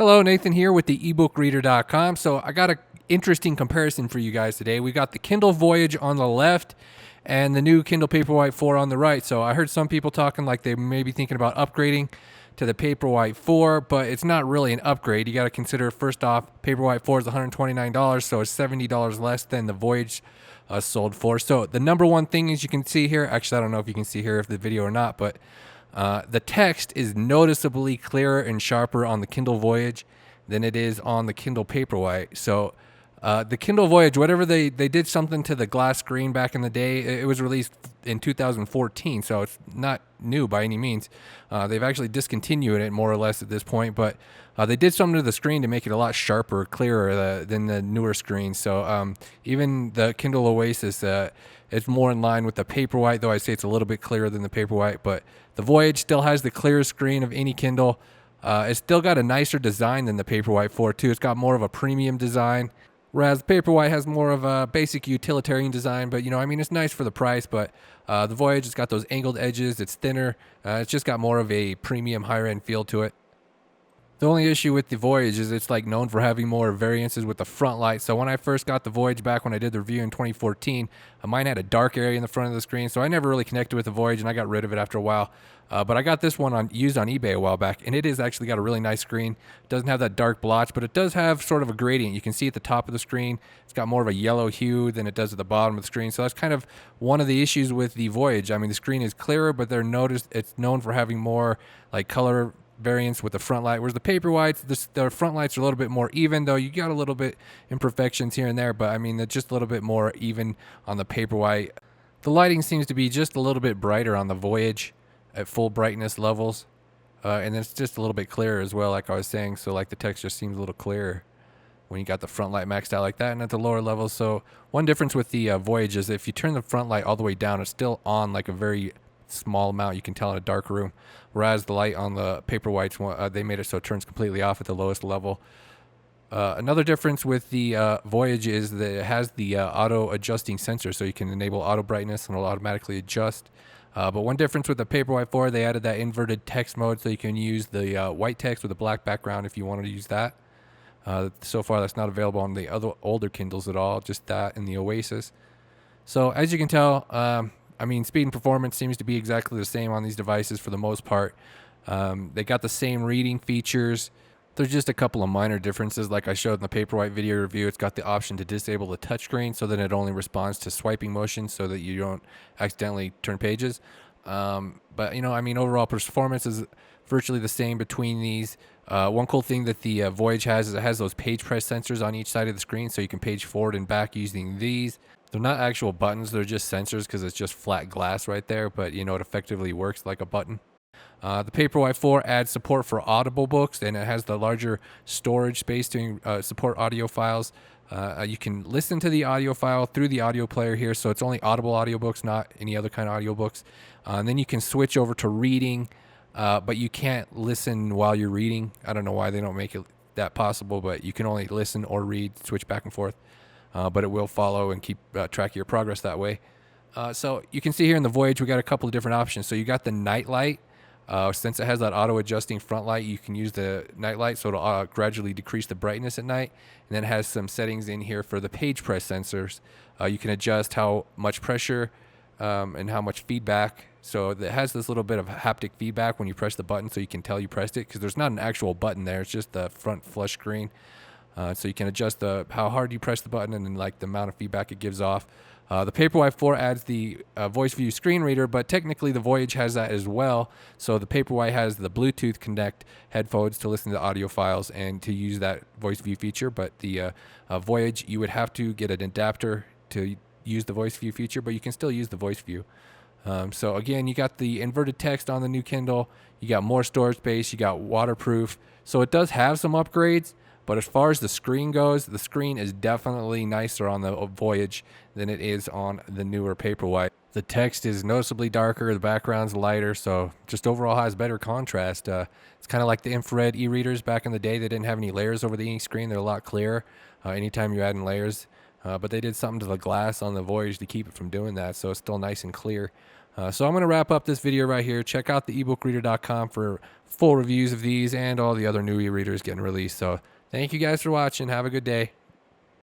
Hello, Nathan here with the ebookreader.com. So I got an interesting comparison for you guys today. We got the Kindle Voyage on the left and the new Kindle Paperwhite 4 on the right. So I heard some people talking like they may be thinking about upgrading to the Paperwhite 4, but it's not really an upgrade. You got to consider, first off, Paperwhite 4 is $129, so it's $70 less than the Voyage sold for. So the number one thing is you can see here, actually I don't know if you can see here if the video or not, but the text is noticeably clearer and sharper on the Kindle Voyage than it is on the Kindle Paperwhite. So the Kindle Voyage, whatever they did something to the glass screen back in the day. It was released in 2014, so it's not new by any means. They've actually discontinued it more or less at this point, but they did something to the screen to make it a lot sharper, clearer than the newer screens. So even the Kindle Oasis, it's more in line with the Paperwhite, though I say it's a little bit clearer than the Paperwhite. But the Voyage still has the clearest screen of any Kindle. It's still got a nicer design than the Paperwhite 4 too. It's got more of a premium design, whereas the Paperwhite has more of a basic utilitarian design. But it's nice for the price. But the Voyage, it's got those angled edges. It's thinner. It's just got more of a premium, higher end feel to it. The only issue with the Voyage is it's like known for having more variances with the front light. So when I first got the Voyage back when I did the review in 2014, mine had a dark area in the front of the screen, so I never really connected with the Voyage, and I got rid of it after a while. But I got this one used on eBay a while back, and it has actually got a really nice screen. It doesn't have that dark blotch, but it does have sort of a gradient. You can see at the top of the screen, it's got more of a yellow hue than it does at the bottom of the screen. So that's kind of one of the issues with the Voyage. I mean, the screen is clearer, but it's known for having more like color variance with the front light, whereas the Paperwhites, the front lights are a little bit more even, though you got a little bit imperfections here and there, but I mean they're just a little bit more even on the Paperwhite. The lighting seems to be just a little bit brighter on the Voyage at full brightness levels, and it's just a little bit clearer as well, like I was saying. So like the text just seems a little clearer when you got the front light maxed out like that, and at the lower levels. So one difference with the Voyage is if you turn the front light all the way down, it's still on like a very small amount. You can tell in a dark room, whereas the light on the Paperwhites, they made it so it turns completely off at the lowest level. Another difference with the Voyage is that it has the auto adjusting sensor, so you can enable auto brightness and it'll automatically adjust. But one difference with the Paperwhite 4, they added that inverted text mode, so you can use the white text with a black background if you wanted to use that. So far that's not available on the other older Kindles at all, just that and the Oasis. So as you can tell, speed and performance seems to be exactly the same on these devices for the most part. They got the same reading features. There's just a couple of minor differences. Like I showed in the Paperwhite video review, it's got the option to disable the touchscreen so that it only responds to swiping motion so that you don't accidentally turn pages. Overall performance is virtually the same between these. One cool thing that the Voyage has is it has those page press sensors on each side of the screen, so you can page forward and back using these. They're not actual buttons, they're just sensors because it's just flat glass right there, but it effectively works like a button. The Paperwhite 4 adds support for Audible books, and it has the larger storage space to support audio files. You can listen to the audio file through the audio player here, so it's only Audible audiobooks, not any other kind of audiobooks. And then you can switch over to reading, but you can't listen while you're reading. I don't know why they don't make it that possible, but you can only listen or read, switch back and forth. But it will follow and keep track of your progress that way. So you can see here in the Voyage, we got a couple of different options. So you got the night light. Since it has that auto-adjusting front light, you can use the night light, so it'll gradually decrease the brightness at night. And then it has some settings in here for the page press sensors. You can adjust how much pressure and how much feedback. So it has this little bit of haptic feedback when you press the button, so you can tell you pressed it, because there's not an actual button there. It's just the front flush screen. So you can adjust how hard you press the button and then the amount of feedback it gives off. The Paperwhite 4 adds the Voice View screen reader, but technically the Voyage has that as well. So the Paperwhite has the Bluetooth Connect headphones to listen to audio files and to use that Voice View feature. But the Voyage, you would have to get an adapter to use the Voice View feature, but you can still use the Voice View. So again, you got the inverted text on the new Kindle. You got more storage space. You got waterproof. So it does have some upgrades. But as far as the screen goes, the screen is definitely nicer on the Voyage than it is on the newer Paperwhite. The text is noticeably darker, the background's lighter, so just overall has better contrast. It's kind of like the infrared e-readers back in the day. They didn't have any layers over the ink screen. They're a lot clearer anytime you add in layers. But they did something to the glass on the Voyage to keep it from doing that, so it's still nice and clear. So I'm going to wrap up this video right here. Check out the ebookreader.com for full reviews of these and all the other new e-readers getting released. So thank you guys for watching. Have a good day.